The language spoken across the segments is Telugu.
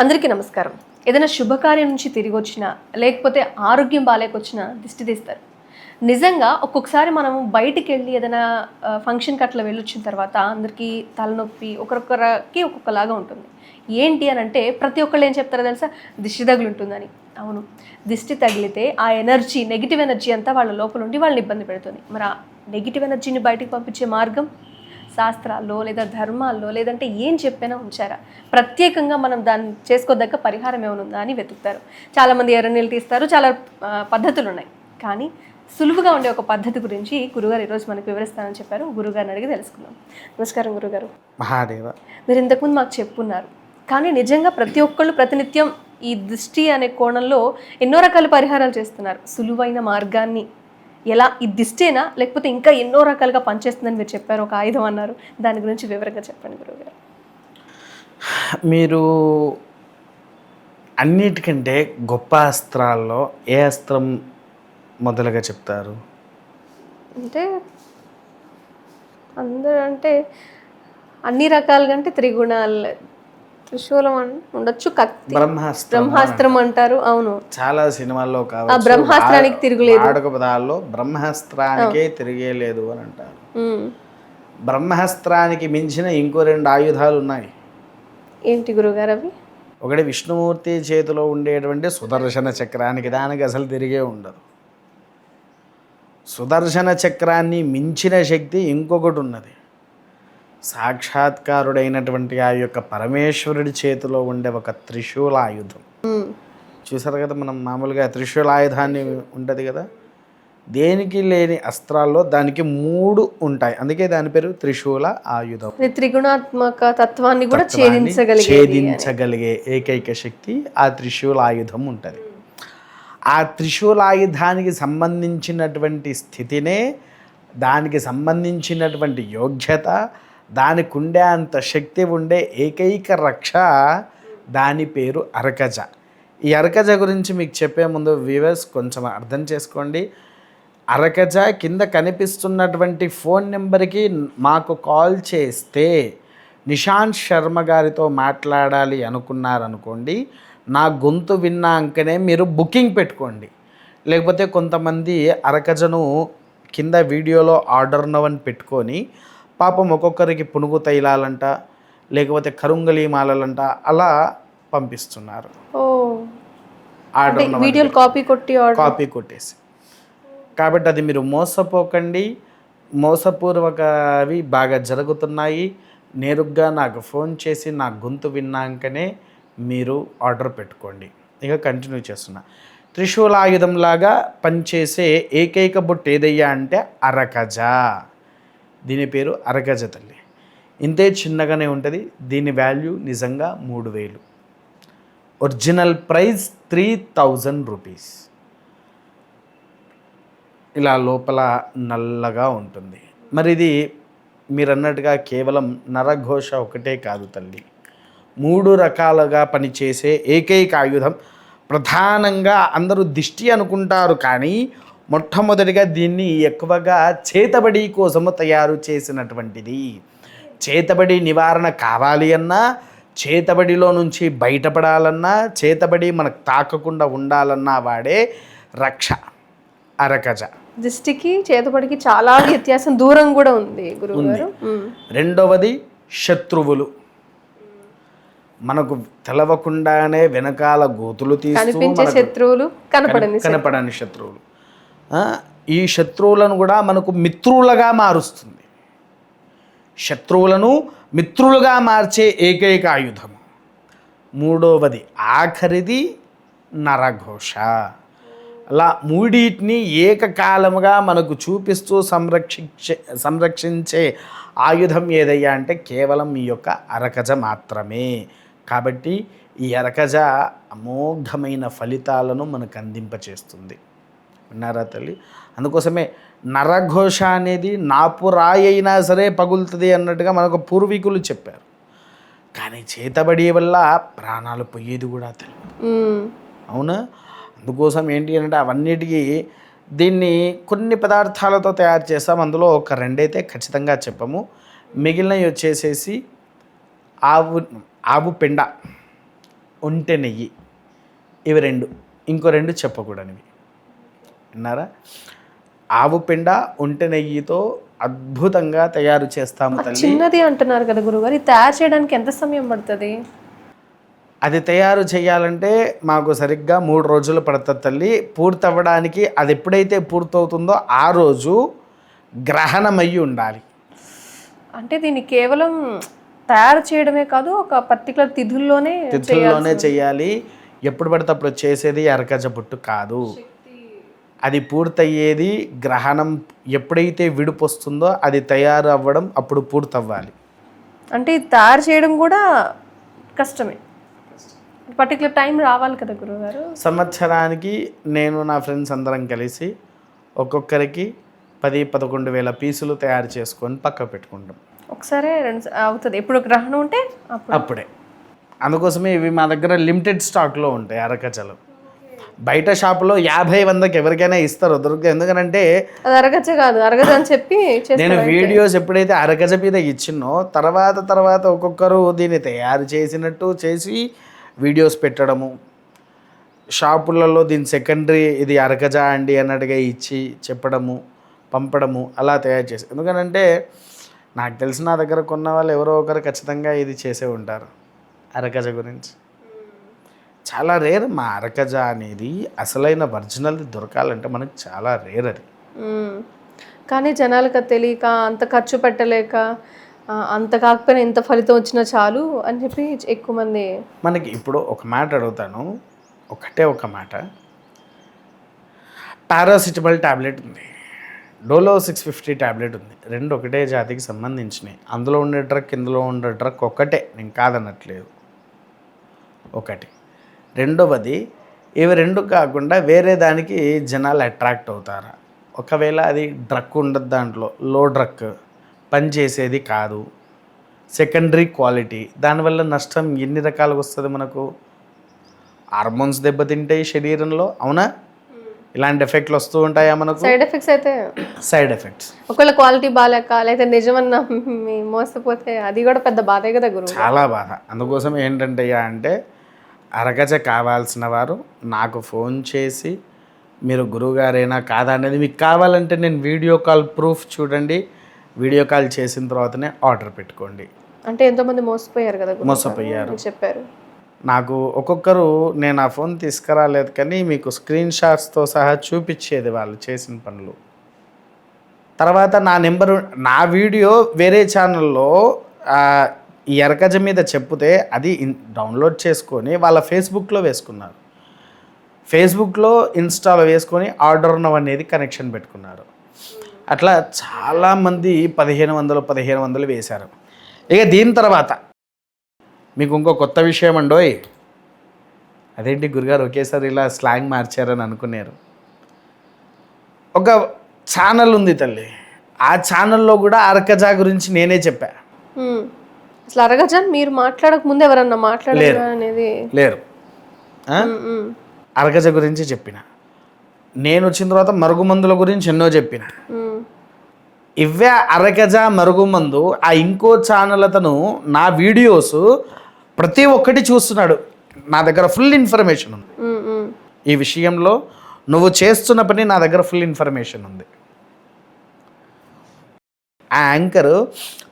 అందరికీ నమస్కారం. ఏదైనా శుభకార్యం నుంచి తిరిగొచ్చినా, లేకపోతే ఆరోగ్యం బాలేకొచ్చినా దిష్టి తీస్తారు. నిజంగా ఒక్కొక్కసారి మనం బయటికెళ్ళి ఏదైనా ఫంక్షన్‌కి అట్లా వెళ్ళొచ్చిన తర్వాత అందరికీ తలనొప్పి ఒకరొకరికి ఒక్కొక్కలాగా ఉంటుంది. ఏంటి అనంటే ప్రతి ఒక్కళ్ళు ఏం చెప్తారో తెలుసా? దిష్టి తగులుంటుందని. అవును. దిష్టి తగిలితే ఆ ఎనర్జీ, నెగెటివ్ ఎనర్జీ అంతా వాళ్ళ లోపలుండి వాళ్ళని ఇబ్బంది పెడుతుంది. మరి ఆ నెగెటివ్ ఎనర్జీని బయటికి పంపించే మార్గం శాస్త్రాల్లో లేదా ధర్మాల్లో లేదంటే ఏం చెప్పైనా ఉంచారా? ప్రత్యేకంగా మనం దాన్ని చేసుకోదగ్గ పరిహారం ఏమైనా ఉందా అని వెతుకుతారు. చాలామంది ఎర్రనీళ్ళు తీస్తారు. చాలా పద్ధతులున్నాయి. కానీ సులువుగా ఉండే ఒక పద్ధతి గురించి గురుగారు ఈరోజు మనకు వివరిస్తానని చెప్పారు. గురుగారిని అడిగి తెలుసుకుందాం. నమస్కారం గురుగారు. మహాదేవ. మీరు ఇంతకుముందు మాకు చెప్పున్నారు. కానీ నిజంగా ప్రతి ఒక్కళ్ళు ప్రతినిత్యం ఈ దృష్టి అనే కోణంలో ఎన్నో రకాల పరిహారాలు చేస్తున్నారు. సులువైన మార్గాన్ని ఎలా ఈ దిష్టేనా లేకపోతే ఇంకా ఎన్నో రకాలుగా పనిచేస్తుందని మీరు చెప్పారు, ఒక ఆయుధం అన్నారు. దాని గురించి వివరంగా చెప్పండి గురువుగారు. మీరు అన్నిటికంటే గొప్ప అస్త్రాల్లో ఏ అస్త్రం మొదలుగా చెప్తారు? అంటే అందరూ అంటే అన్ని రకాలుగా అంటే త్రిగుణాలు, త్రిశూలం ఉండొచ్చు, కత్తి, బ్రహ్మాస్త్రం అంటారు. అవును, చాలా సినిమాల్లో ఆ బ్రహ్మాస్త్రానికి తిరుగులేదు. వాడుక పదాల్లో బ్రహ్మాస్త్రానికే తిరిగేలేదు అని అంటారు. బ్రహ్మాస్త్రానికి మించిన ఇంకో 2 ఆయుధాలు ఉన్నాయి. ఏంటి గురుగారు అవి? ఒకటి విష్ణుమూర్తి చేతిలో ఉండేటువంటి సుదర్శన చక్రానికి, దానికి అసలు తిరిగే ఉండదు. సుదర్శన చక్రాన్ని మించిన శక్తి ఇంకొకటి ఉన్నది. సాక్షాత్కారుడైనటువంటి ఆ యొక్క పరమేశ్వరుడి చేతిలో ఉండే ఒక త్రిశూలాయుధం. చూసారు కదా, మనం మామూలుగా త్రిశూలాయుధాన్ని ఉంటుంది కదా, దేనికి లేని అస్త్రాల్లో దానికి 3 ఉంటాయి. అందుకే దాని పేరు త్రిశూల ఆయుధం. త్రిగుణాత్మక తత్వాన్ని కూడా ఛేదించగలిగే ఏకైక శక్తి ఆ త్రిశూలాయుధం ఉంటుంది. ఆ త్రిశూలాయుధానికి సంబంధించినటువంటి స్థితినే, దానికి సంబంధించినటువంటి యోగ్యత, దానికి ఉండే అంత శక్తి ఉండే ఏకైక రక్ష దాని పేరు అరకజ. ఈ అరకజ గురించి మీకు చెప్పే ముందు వ్యూవర్స్ కొంచెం అర్థం చేసుకోండి. అరకజ కింద కనిపిస్తున్నటువంటి ఫోన్ నెంబర్కి మాకు కాల్ చేస్తే నిశాంత్ శర్మ గారితో మాట్లాడాలి అనుకున్నారనుకోండి, నా గొంతు విన్నాకనే మీరు బుకింగ్ పెట్టుకోండి. లేకపోతే కొంతమంది అరకజను కింద వీడియోలో ఆర్డర్ నవని పెట్టుకొని పాపం ఒక్కొక్కరికి పునుగు తైలాలంట, లేకపోతే కరుంగలి మాలలంట అలా పంపిస్తున్నారు. ఆర్డర్ వీడియోలు కాపీ కొట్టేసి. కాబట్టి అది మీరు మోసపోకండి. మోసపూర్వకవి బాగా జరుగుతున్నాయి. నేరుగా నాకు ఫోన్ చేసి నా గొంతు విన్నాకనే మీరు ఆర్డర్ పెట్టుకోండి. ఇక కంటిన్యూ చేస్తున్నా. త్రిశూలాయుధంలాగా పనిచేసే ఏకైక బొట్టు ఏదయ్యా అంటే అరకజ. దీని పేరు అరకజ తల్లి. ఇంతే చిన్నగానే ఉంటుంది. దీని వాల్యూ నిజంగా 3000. Original price 3000 rupees. ఇలా లోపల నల్లగా ఉంటుంది. మరి ఇది మీరు అన్నట్టుగా కేవలం నరఘోష ఒకటే కాదు తల్లి, 3 రకాలుగా పనిచేసే ఏకైక ఆయుధం. ప్రధానంగా అందరూ దిష్టి అనుకుంటారు, కానీ మొట్టమొదటిగా దీన్ని ఎక్కువగా చేతబడి కోసము తయారు చేసినటువంటిది. చేతబడి నివారణ కావాలి అన్నా, చేతబడిలో నుంచి బయటపడాలన్నా, చేతబడి మనకు తాకకుండా ఉండాలన్నా వాడే రక్ష అరకజ. దిష్టికి చేతబడికి చాలా వ్యత్యాసం, దూరం కూడా ఉంది గురువుగారు. రెండవది శత్రువులు. మనకు తెలవకుండానే వెనకాల గోతులు తీస్తూ శత్రువులు, కనపడని శత్రువులు. ఈ శత్రువులను కూడా మనకు మిత్రులుగా మారుస్తుంది. శత్రువులను మిత్రులుగా మార్చే ఏకైక ఆయుధము. మూడవది ఆఖరిది నరఘోష. అలా మూడింటిని ఏకకాలముగా మనకు చూపిస్తూ సంరక్షించే ఆయుధం ఏదయ్యా అంటే కేవలం ఈ యొక్క అరకజ మాత్రమే. కాబట్టి ఈ అరకజ అమోఘమైన ఫలితాలను మనకు అందింపచేస్తుంది. విన్నారా తల్లి? అందుకోసమే నరఘోష అనేది నాపురాయి అయినా సరే పగులుతుంది అన్నట్టుగా మనకు పూర్వీకులు చెప్పారు. కానీ చేతబడి వల్ల ప్రాణాలు పోయేది కూడా తల్లి. అవునా? అందుకోసం ఏంటి అంటే అవన్నిటికీ దీన్ని కొన్ని పదార్థాలతో తయారు చేస్తాం. అందులో ఒక 2 అయితే ఖచ్చితంగా చెప్పము. మిగిలినవి వచ్చేసేసి ఆవు పెండ, ఒంటె నెయ్యి, ఇవి 2, ఇంకో 2 చెప్పకూడనివి. విన్నారా? ఆవు పెండ ఒంటె నెయ్యితో అద్భుతంగా తయారు చేస్తాము తల్లి. చిన్నది అంటున్నారు కదా గురుగారు, ఇది తయారు చేయడానికి ఎంత సమయం పడుతుంది? అది తయారు చేయాలంటే మాకు సరిగ్గా 3 రోజులు పడుతుంది తల్లి. పూర్తవ్వడానికి అది ఎప్పుడైతే పూర్తవుతుందో ఆ రోజు గ్రహణమయ్యి ఉండాలి. అంటే దీన్ని కేవలం తయారు చేయడమే కాదు, ఒక పర్టికులర్ తిథుల్లోనే చేయాలి. ఎప్పుడు పడితే అప్పుడు చేసేది అరకజ పుట్టు కాదు. అది పూర్తయ్యేది గ్రహణం ఎప్పుడైతే విడుపు వస్తుందో అది తయారు అవ్వడం అప్పుడు పూర్తవ్వాలి. అంటే ఇది తయారు చేయడం కూడా కష్టమే, పర్టికులర్ టైం రావాలి కదా గురుగారు. సంవత్సరానికి నేను నా ఫ్రెండ్స్ అందరం కలిసి ఒక్కొక్కరికి 10-11 వేల పీసులు తయారు చేసుకొని పక్క పెట్టుకుంటాం. ఒకసారి అవుతుంది, ఎప్పుడు గ్రహణం ఉంటే అప్పుడే. అందుకోసమే ఇవి మా దగ్గర లిమిటెడ్ స్టాక్లో ఉంటాయి అరకజలు. బయట షాపులో 50-100కి ఎవరికైనా ఇస్తారు, దొరుకుతాయి. ఎందుకంటే అది అరగజ కాదు, అరగజ అని చెప్పి నేను వీడియోస్ ఎప్పుడైతే అరగజ మీద ఇచ్చినో తర్వాత ఒక్కొక్కరు దీన్ని తయారు చేసినట్టు చేసి వీడియోస్ పెట్టడము, షాపులలో దీని సెకండరీ ఇది అరగజ అండి అన్నట్టుగా ఇచ్చి చెప్పడము, పంపడము, అలా తయారు చేసి. ఎందుకనంటే నాకు తెలిసిన నా దగ్గర కొన్న వాళ్ళు ఎవరో ఒకరు ఖచ్చితంగా ఇది చేసే ఉంటారు అరగజ గురించి. చాలా రేర్ మా అరకజ అనేది, అసలైన ఒరిజినల్ దొరకాలంటే మనకు చాలా రేర్ అది. కానీ జనాలకు అది తెలియక, అంత ఖర్చు పెట్టలేక, అంత కాకపోయినా ఎంత ఫలితం వచ్చినా చాలు అని చెప్పి ఎక్కువ మంది. మనకి ఇప్పుడు ఒక మాట అడుగుతాను, ఒకటే ఒక మాట. పారాసిటమాల్ ట్యాబ్లెట్ ఉంది, డోలో 650 ట్యాబ్లెట్ ఉంది, 2 ఒకటే జాతికి సంబంధించినవి. అందులో ఉండే డ్రగ్ ఇందులో ఉండే డ్రగ్ ఒకటే, నేను కాదనట్లేదు, ఒకటి. రెండవది, ఇవి 2 కాకుండా వేరే దానికి జనాలు అట్రాక్ట్ అవుతారా? ఒకవేళ అది డ్రగ్ ఉండదు, దాంట్లో లో డ్రగ్, పని చేసేది కాదు, సెకండరీ క్వాలిటీ, దానివల్ల నష్టం ఎన్ని రకాలుగా వస్తుంది మనకు? హార్మోన్స్ దెబ్బతింటాయి శరీరంలో, అవునా? ఇలాంటి ఎఫెక్ట్లు వస్తూ ఉంటాయా మనకు? సైడ్ ఎఫెక్ట్స్ అయితే సైడ్ ఎఫెక్ట్స్, ఒకవేళ క్వాలిటీ బాగాలేక లేకపోతే నిజమన్నా మోసపోతే అది కూడా పెద్ద బాధే కదా గురువు. చాలా బాధ. అందుకోసం ఏంటంటే అంటే అరగజ కావాల్సిన వారు నాకు ఫోన్ చేసి మీరు గురువుగారేనా కాదా అనేది మీకు కావాలంటే నేను వీడియో కాల్ ప్రూఫ్ చూడండి, వీడియో కాల్ చేసిన తర్వాతనే ఆర్డర్ పెట్టుకోండి. అంటే ఎంతోమంది మోసపోయారు కదా, మోసపోయారు చెప్పారు నాకు. ఒక్కొక్కరు నేను ఆ ఫోన్ తీసుకురాలేదు కానీ మీకు స్క్రీన్ షాట్స్తో సహా చూపించేది వాళ్ళు చేసిన పనులు. తర్వాత నా నెంబరు, నా వీడియో వేరే ఛానల్లో ఈ అరకజ మీద చెప్తే అది డౌన్లోడ్ చేసుకొని వాళ్ళ ఫేస్బుక్లో వేసుకున్నారు, ఫేస్బుక్లో ఇన్స్టాలో వేసుకొని ఆర్డర్ నవ్ అనేది కనెక్షన్ పెట్టుకున్నారు. అట్లా చాలామంది 1500 వేశారు. ఇక దీని తర్వాత మీకు ఇంకో కొత్త విషయం అండోయ్. అదేంటి గురుగారు ఒకేసారి ఇలా స్లాంగ్ మార్చారని అనుకున్నారు. ఒక ఛానల్ ఉంది తల్లి, ఆ ఛానల్లో కూడా అరకజ గురించి నేనే చెప్పా. అసలు అరగజ మీరు మాట్లాడక ముందు ఎవరన్నా మాట్లాడారు అనేది లేరు. అరగజ గురించి చెప్పిన, నేను వచ్చిన తర్వాత మరుగుమందుల గురించి ఎన్నో చెప్పిన. ఇవే అరగజ మరుగుమందు ఆ ఇంకో ఛానల్ అతను నా వీడియోస్ ప్రతి ఒక్కటి చూస్తున్నాడు. నా దగ్గర ఫుల్ ఇన్ఫర్మేషన్ ఉంది ఈ విషయంలో. నువ్వు చేస్తున్న పని నా దగ్గర ఫుల్ ఇన్ఫర్మేషన్ ఉంది. ఆ యాంకర్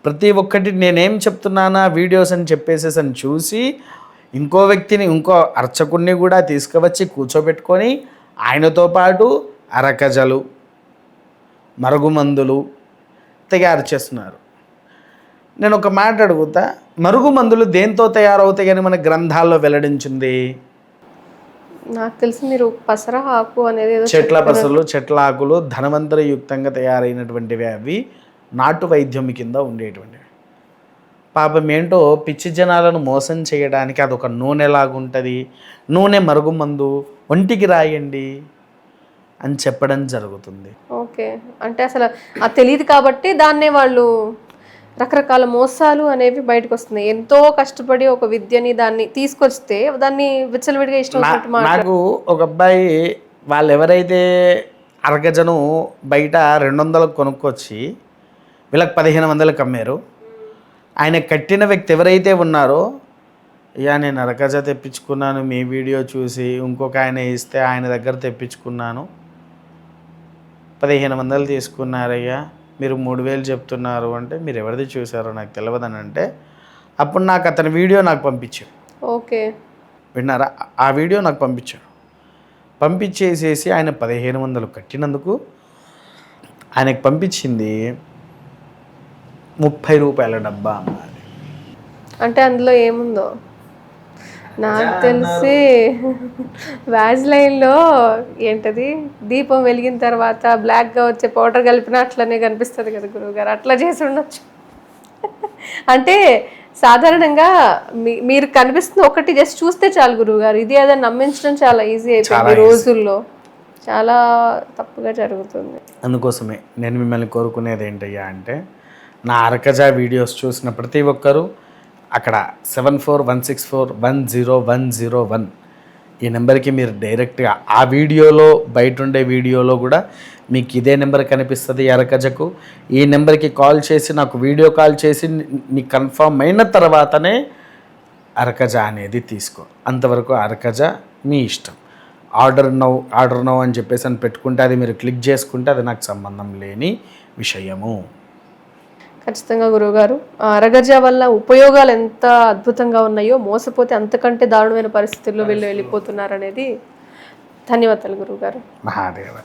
ప్రతి ఒక్కటి నేనేం చెప్తున్నానా వీడియోస్ అని చెప్పేసేసి అని చూసి ఇంకో వ్యక్తిని, ఇంకో అర్చకుడిని కూడా తీసుకువచ్చి కూర్చోబెట్టుకొని ఆయనతో పాటు అరకజలు, మరుగుమందులు తయారు చేస్తున్నారు. నేను ఒక మాట అడుగుతా, మరుగుమందులు దేంతో తయారవుతాయి అని మన గ్రంథాల్లో వెల్లడించింది? నాకు తెలిసి మీరు పసర ఆకు అనేది చెట్ల పసలు, చెట్ల ఆకులు ధనవంతరయుక్తంగా తయారైనటువంటివి. అవి నాటు వైద్యం కింద ఉండేటువంటివి. పాపం ఏంటో పిచ్చి జనాలను మోసం చేయడానికి అదొక నూనెలాగుంటుంది, నూనె మరుగుమందు ఒంటికి రాయండి అని చెప్పడం జరుగుతుంది. ఓకే, అంటే అసలు అది తెలియదు కాబట్టి దాన్నే వాళ్ళు రకరకాల మోసాలు అనేవి బయటకు వస్తున్నాయి. ఎంతో కష్టపడి ఒక విద్యని దాన్ని తీసుకొస్తే దాన్ని విచ్చలవిడిగా ఇష్టం. నాకు ఒక అబ్బాయి, వాళ్ళు ఎవరైతే అరగజను బయట 200లకు కొనుక్కొచ్చి వీళ్ళకి 1500లకు అమ్మారు, ఆయన కట్టిన వ్యక్తి ఎవరైతే ఉన్నారో ఇక నేను అరకజ తెప్పించుకున్నాను మీ వీడియో చూసి, ఇంకొక ఆయన ఇస్తే ఆయన దగ్గర తెప్పించుకున్నాను, 1500 తీసుకున్నారయ్యా, మీరు 3000 చెప్తున్నారు అంటే మీరు ఎవరిది చూసారో నాకు తెలియదని అంటే, అప్పుడు నాకు అతని వీడియో నాకు పంపించాడు. ఓకే. విన్నారా? ఆ వీడియో నాకు పంపించాడు. పంపించేసేసి ఆయన 1500 కట్టినందుకు ఆయనకు పంపించింది 30 రూపాయల డబ్బా అన్నది. అంటే అందులో ఏముందో నాకు తెలిసి వ్యాజ్లైన్లో ఏంటది దీపం వెలిగిన తర్వాత బ్లాక్గా వచ్చే పౌడర్ కలిపిన అట్లనే కనిపిస్తుంది కదా గురువుగారు, అట్లా చేసి ఉండొచ్చు. అంటే సాధారణంగా మీరు కనిపిస్తుంది ఒకటి జస్ట్ చూస్తే చాలు గురువుగారు, ఇది ఏదైనా నమ్మించడం చాలా ఈజీ అయిపోయింది రోజుల్లో, చాలా తప్పుగా జరుగుతుంది. అందుకోసమే నేను మిమ్మల్ని కోరుకునేది ఏంటయ్యా అంటే, నా అరకజ వీడియోస్ చూసిన ప్రతి ఒక్కరూ అక్కడ 7416410101 ఈ నెంబర్కి మీరు డైరెక్ట్గా ఆ వీడియోలో బయట ఉండే వీడియోలో కూడా మీకు ఇదే నెంబర్ కనిపిస్తుంది అరకజకు. ఈ నెంబర్కి కాల్ చేసి నాకు వీడియో కాల్ చేసి మీకు కన్ఫర్మ్ అయిన తర్వాతనే అరకజ అనేది తీసుకో. అంతవరకు అరకజ మీ ఇష్టం. ఆర్డర్ నౌ అని చెప్పేసి అని పెట్టుకుంటే అది మీరు క్లిక్ చేసుకుంటే అది నాకు సంబంధం లేని విషయము. ఖచ్చితంగా గురువుగారు, అరగజ వల్ల ఉపయోగాలు ఎంత అద్భుతంగా ఉన్నాయో, మోసపోతే అంతకంటే దారుణమైన పరిస్థితుల్లో వీళ్ళు వెళ్ళిపోతున్నారు అనేది. ధన్యవాదాలు గురువుగారు. మహాదేవ.